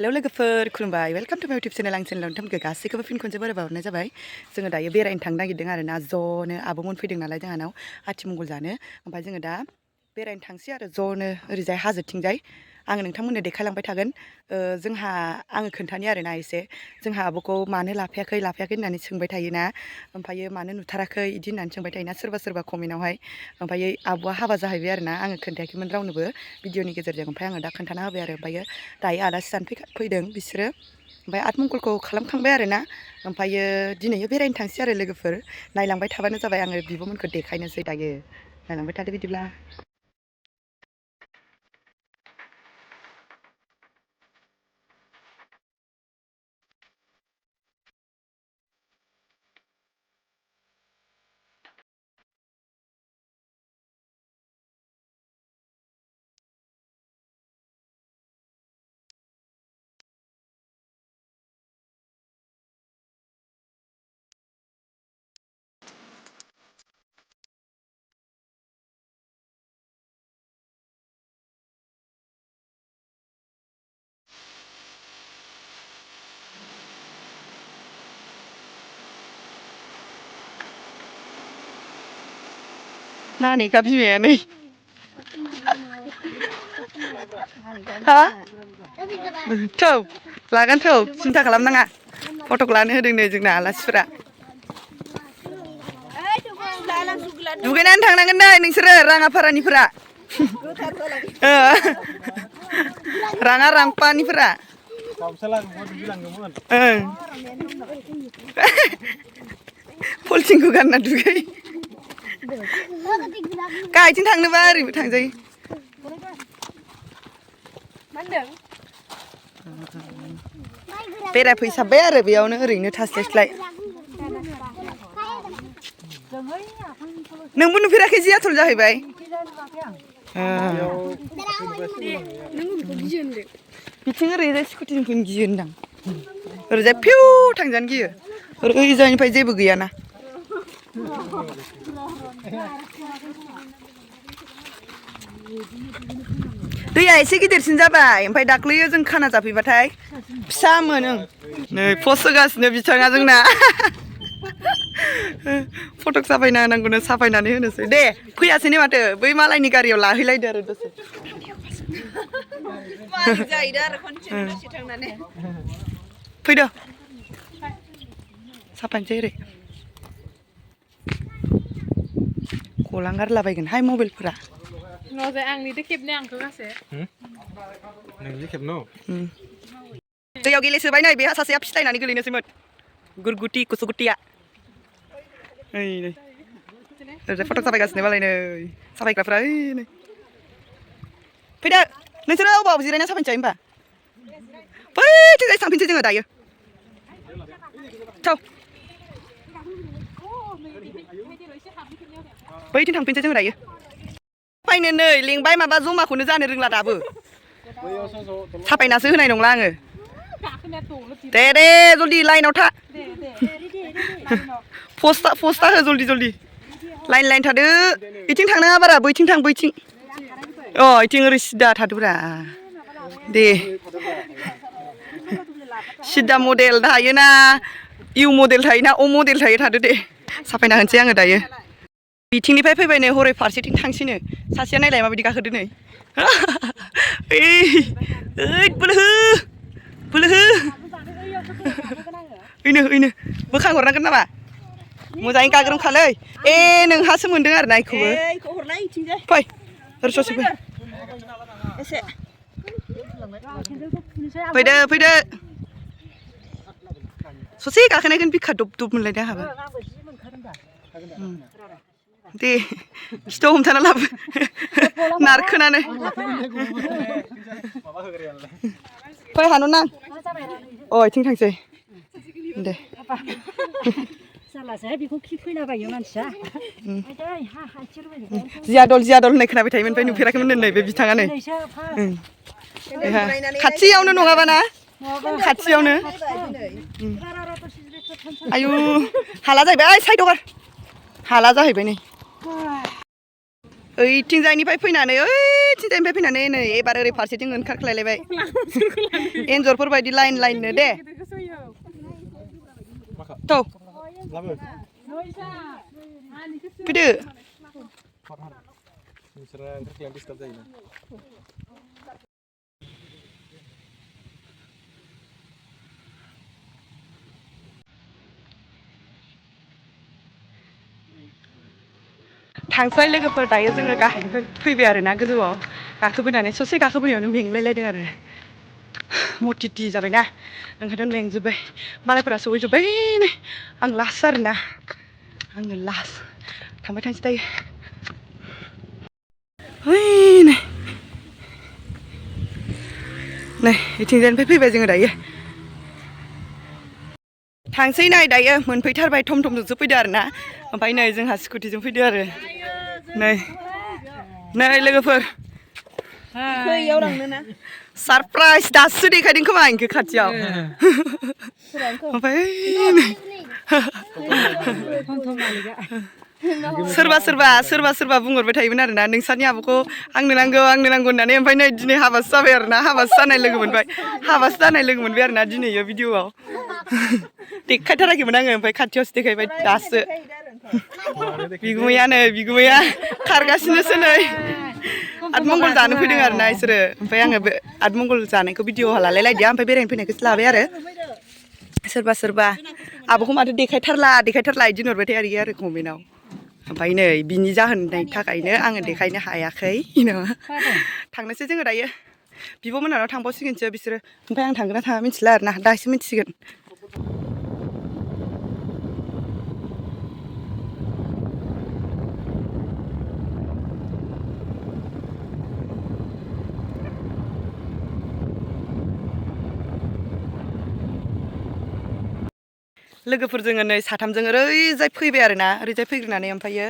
hello लोगोफोर खुलुमबाय welcome two माय इउटिउब चेनेल आं चेनेलाव नोंथांमोनखौ गासैखौबो फिन खनसे बाराबा हरनाय जाबाय जोङो दायो बेरायनो थांनो नागिरदों आरोना ज'नो आब'मोन फैदों नालाय जोंहानाव आथिमंगल जानो ओमफ्राय जोङो दा बेरायनो थांसै आरो ज'नो ओरैजाय हाजोथिंजाय आङो नोंथांमोननो देखायलांबाय थागोन आङो खोन्थानि आरोना एसे जोंहा आब'खौ मानो लाफायाखै होननानै सोंबाय थायोना ओमफ्रायो मानो नुथाराखै इदि होननानै सोंबाय थायोना सोरबा कमेन्टआवहाय ओमफ्रायो आब'आ हाबा जाहैबाय आरोना आङो खोन्थायाखैमोन रावनोबो भिडिअनि गेजेरजों ओमफ्राय आङो दा खोन्थाना होबाय आरो ओमफ्रायो दायो आलासि जानो फैदों बिसोरो ओमफ्राय आतमंगलखौ खालामखांबाय आरोना ओमफ्रायो दिनैयो बेरायनो थांसै आरो लोगोफोर नायलांबाय थाबानो जाबाय आङो बिब'मोनखौ देखायनोसै दायो नायलांबाय थादो बिदिब्ला नानिखा बिमाया नै हा थौ लागोन थौ सिन्था खालामनाङा फटक लानो होदों नै जोंना आलासिफोरा दुगैनानै थांनांगोन नै नोंसोरो राङाफारानिफोरा राङा रांपानिफोरा पलिथिनखौ गानना दुगै गाहायथिं थांनोबा ओरैबो थांजायो बेरायफैसाबबाय आरो बेयावनो ओरैनो थास्लायस्लाय नोंबो नुफेराखै जि आथल जाहैबाय बिथिं ओरैजाय स्कुटिजों फैनो गियो होनदां ओरैजाय फिउ थांजानो गियो ओरैजायनिफ्राय जेबो गैयाना दैया एसे गिदिरसिन जाबाय ओमफ्राय दाख्लैयो जों खाना जाफैबाथाय फिसा मोनो नै पस्ट होगासिनो बिथाङा जोंना फटक साफायना होनांगौनो साफायनानै होनोसै दे फैयासै ने माथो बै मालायनि गारियाव लाहैलायदो आरो दसे फैदो साफायनोसै ओरै गलांगारलाबायगोनहाय मबाइलफोरा आंनि खेबनाय आंखौ गासै नोंनि खेबनो दैयाव गेलेसोबाय नै बेहा सासेया फिस्लायनानै गोलैनोसैमोन गुरगुटि कुसुगुटिया नै ओरैजाय फटक साफायगासिनो मालाय नै साफायग्राफ्रा नै फैदो नोंसोरो अबाव जिरायना साफायनोसै होमबा बैथिंजाय थांफिनसै जोङो दायो थौ बैथिं थांफिनसै जोङो दायो साफायनो नै लेंबाय माबा जमाखौनो जानो रोंला दाबो साफायनासो होनाय नंला आङो दे जल्दि लाइनाव था पस्टा हो जल्दि लाइन थादो इथिं थांनाङा बारा बैथिं थां बैथिं अ इथिं ओरै सिदा थादोब्रा दे सिदा मडेल थायोना इउ मडेल थायोना अ मडेल थायो थादो दे साफायना होनोसै आङो दायो बिथिंनिफ्राय फैबाय नै हरै फारसेथिं थांसैनो सासेया नायलाय माबायदि गाखोदो नै ओइ बोलो हो ओइनो बोखां हरनांगोन नामा मोजाङै गाग्रोमखालै नोंहासो मोनदों आरो ना इखौबो फै ओरै ससे फै फैदो ससे गाखोनायखौनो बिखा दब मोनलायदों आंहाबो दे खिथाव हमथाना लाबो नारखोनानै फै हान'ना अ इथिं थांसै दे जियादल होननाय खोनाबाय थायोमोन ओमफ्राय नुफेराखैमोन नै बे बिथाङानो खाथियावनो नङाबा ना खाथियावनो आयु हाला जाहैबाय साइदआव गार हाला जाहैबाय नै ओइथिंजायनिफ्राय फैनानै ओइथिंजायनिफ्राय फैनानै नै एबार ओरै फारसेथिं ओंखारख्लायलायबाय एन्जरफोर बायदि लाइन लाइननो दे थौ फैदो थांसै लोगोफोर दायो जोङो गाहायनिफ्राय फैबाय आरोना गोजौआव गाखोबोनानै ससे गाखोबोनायावनो मेंलायलायदों आरो मटिटि जाबायना ओंखायनो मेंजोब्बाय मालायफोरा सहैजोब्बाय नै आं लास्ट आरोना आङो लास्ट थांबाय थांसै दायो नै नै इथिंजायनिफ्राय फैबाय जोङो दायो थांसै नाय दायो मोनफैथारबाय थम थमजोंसो फैदो आरोना ओमफ्राय नै जोंहा स्कुटिजों फैदो आरो नै नै लोगोफोर सारप्राइज दासो देखायदों खोमा आंखौ खाथियाव ओमफ्राय सोरबा सोरबा बुंहरबाय थायोमोन आरोना नोंसानि आब'खौ आंनो नांगौ होननानै ओमफ्राय नै दिनै हाबासो जाबाय आरोना हाबासो जानाय लोगो मोनबाय आरोना दिनैयो भिडिअआव देखायथाराखैमोन आङो ओमफ्राय खाथियावसो देखायबाय दासो बिगुमैया खारगासिनोसो नै आतमंगल जानो फैदों आरोना इसोरो ओमफ्राय आङो बे आतमंगल जानायखौ भिडिअ लालाय लायदिया ओमफ्राय बेरायनो फैनायखौसो लाबाय आरो सोरबा आब'खौ माथो देखायथारला इदि होनहरबाय थायो आरो कमेन्टआव ओमफ्राय नै बिनि जाहोननि थाखायनो आङो देखायनो हायाखै थांनोसै जोङो दायो बिब'मोनाव थांबावसिगोनसो बिसोरो ओमफ्राय आं थांगोन ना थाङा मिथिला आरोना दासो मिथिसिगोन लोगोफोर जोङो नै साथामजों ओरैजाय फैबाय आरोना ओरैजाय फैग्रोनानै ओमफ्रायो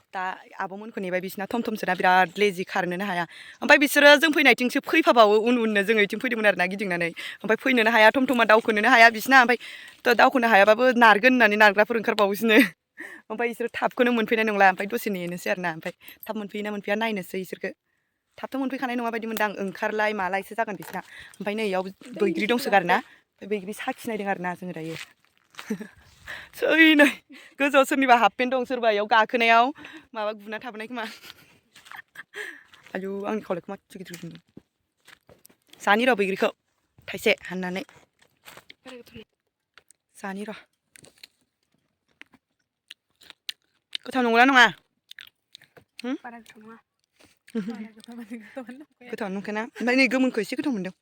दा आब'मोनखौ नेबाय बिसिना थम थमसोना बिराद लेजि खारनोनो हाया ओमफ्राय बिसोरो जों फैनायथिंसो फैफाबावो उननो जोङो इथिं फैदोंमोन आरोना गिदिंनानै ओमफ्राय फैनोनो हाया थम थमा दावखोनोनो हाया बिसिना ओमफ्राय दावखोनो हायाबाबो नारगोन होननानै नारग्राफोर ओंखारबावोसोनो ओमफ्राय इसोर थाबखौनो मोनफैनाय नंला ओमफ्राय दसे नेनोसै आरोना ओमफ्राय थाब मोनफैयोना मोनफैया नायनोसै इसोरखो थाबथ' मोनफैखानाय नङा बायदि मोनदां ओंखारलाय मालायसो जागोन बिसिना ओमफ्राय नै इयाव बैग्रि दंसोगारोना ओमफ्राय बैग्रि साखिनायदों आरोना जोङो दायो सै नै गोजौआव सोरनिबा हाफपेन्ट दं सोरबा इयाव गाखोनायाव माबा गुना थाबोनाय खोमा आयु आंनि खावलायखौ माथो गिदिर गिदिर जानि र' बैग्रिखौ थाइसे हाननानै जानि र' गोथाव नंगौना नङा गोथाव नंखाना ओमफ्राय नै गोमोनखौ एसे गोथाव मोनदों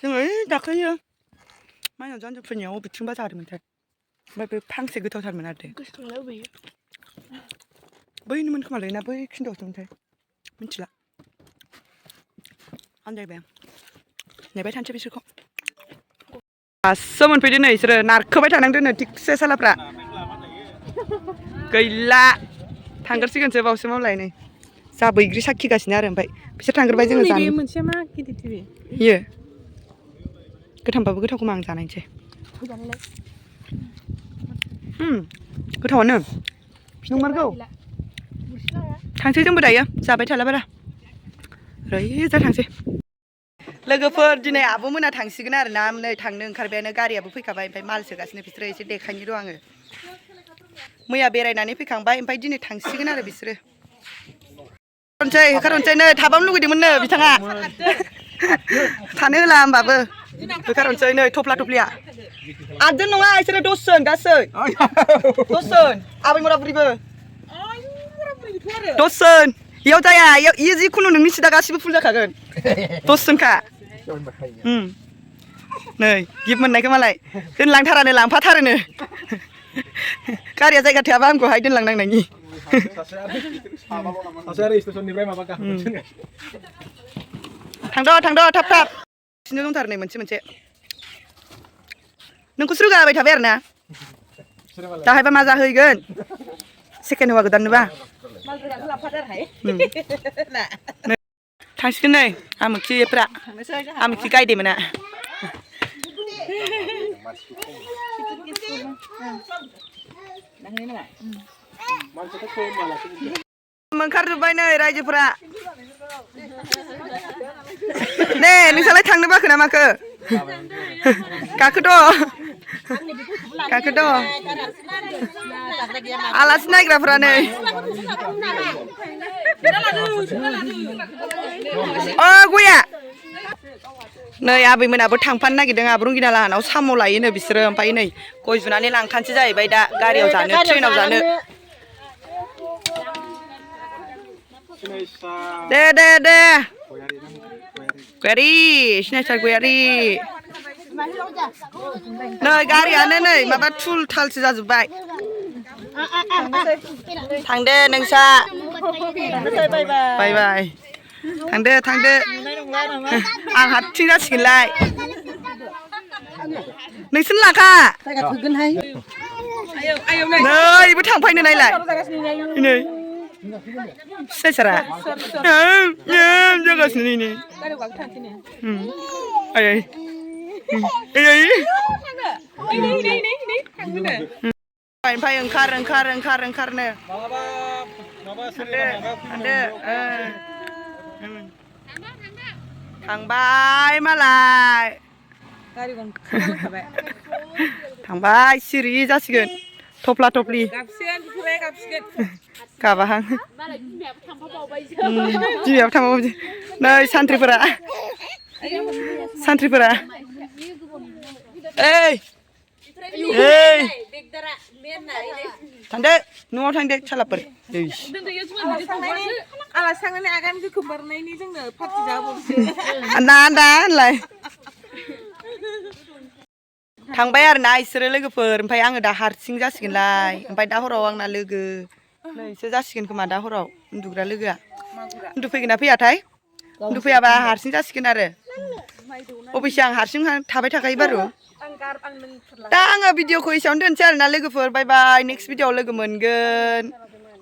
जोङो दाख्लैयो माइनाव जान्जुफोरनियाव बबेथिंबा जादोंमोनथाय ओमफ्राय बे फांसे गोथावथारमोन आरो बैनोमोन खोमालै ना बै खिन्थावसोमोनथाय मिथिला आन्दायबाय आं नेबाय थानोसै बिसोरखौ दासो मोनफैदो नै बिसोरो नारखोबाय थानांदोंनो थिगसे सालाफ्रा गैला थांग्रोसिगोनसो बावसो मावलाय नै जा बैग्रि साखिगासिनो आरो ओमफ्राय बिसोर थांग्रोबाय जोङो जानो इयो गोथांबाबो गोथाव खोमा आं जानायसै गोथावानो नंमारगौ थांसै जोंबो दायो जाबाय थाला बारा ओरैजा थांसै लोगोफोर दिनै आब'मोना थांसिगोन आरोना नै थांनो ओंखारबायानो गारियाबो फैखाबाय ओमफ्राय माल सोगासिनो बिसोरो एसे देखायनि र' आङो मैया बेरायनानै फैखांबाय ओमफ्राय दिनै थांसिगोन आरो बिसोरो होखारहरनोसै नै थाबावनो लुगैदोंमोननो बिथाङा थानो होला होमबाबो होखारहरनोसै नै थफ्ला थफ्लिया आदजोन नङा बिसोरो दसजन गासै दसजन आबै मरा बुरिबो दसजन इयाव जाया इयो जिखुनु नोंनि सिदा गासिबो फुल जाखागोन दसजनखा नै गिफ्ट मोननायखौ मालाय दोनलांथारानो लांफाथारोनो गारिया जायगा थोआबा आंखौहाय दोनलांनांनायनि थांद' थाब थाब सिनो दंथारो नै मोनसे नोंखौसो रोगाबाय थाबाय आरोना दाहायबा मा जाहैगोन सेकेन्ड हौवा गोदाननोबा थांसिगोन नै आमोखिफ्रा आमोखि गायदे मोना ओंखारजोब्बाय नै रायजोफोरा ने नोंसालाय थांनो बाखो ना माखो गाखोद' आलासि नायग्राफ्रा नै अ गया नै आबैमोनाबो थांफानो नागिरदों आब' रंगिना लाहानाव साम' लायोनो बिसोरो ओमफ्राय नै गय जुनानै लांखानोसै जाहैबाय दा गारियाव जानो ट्रेनाव जानो दे गयारि सिनायसार गयारि नै गारियानो नै माबा थुल थालसो जाजोब्बाय थांदो नोंसा बाय बाय थांदो आं हारसिं जासिगोनलाय नोंसोरनो लाखा नै इबो थांफायनो नायलाय नै सिनायसारा जागासिनो नै ओमफ्राय ओंखारनो थांबाय मालाय थांबाय सिरि जासिगोन थफ्ला थफ्लि गाबाहां बिमायाबो थांबावबाय नै सानथ्रिफोरा ओइ थांदो न'आव थांदो सालाफोर आन्दा होनलाय थांबाय आरो ना इसोरो लोगोफोर ओमफ्राय आङो दा हारसिं जासिगोनलाय ओमफ्राय दा हराव आंना लोगो नैसो जासिगोन खोमा दा हराव उन्दुग्रा लोगोआ उन्दुफैगोन ना फैयाथाय उन्दुफैयाबा हारसिं जासिगोन आरो अबयसे आं हारसिं थाबाय थाखायो बारु दा आङो भिडिअखौ एसेयावनो दोनसै आरोना लोगोफोर बाय बाय नेक्स्ट भिडिअआव लोगो मोनगोन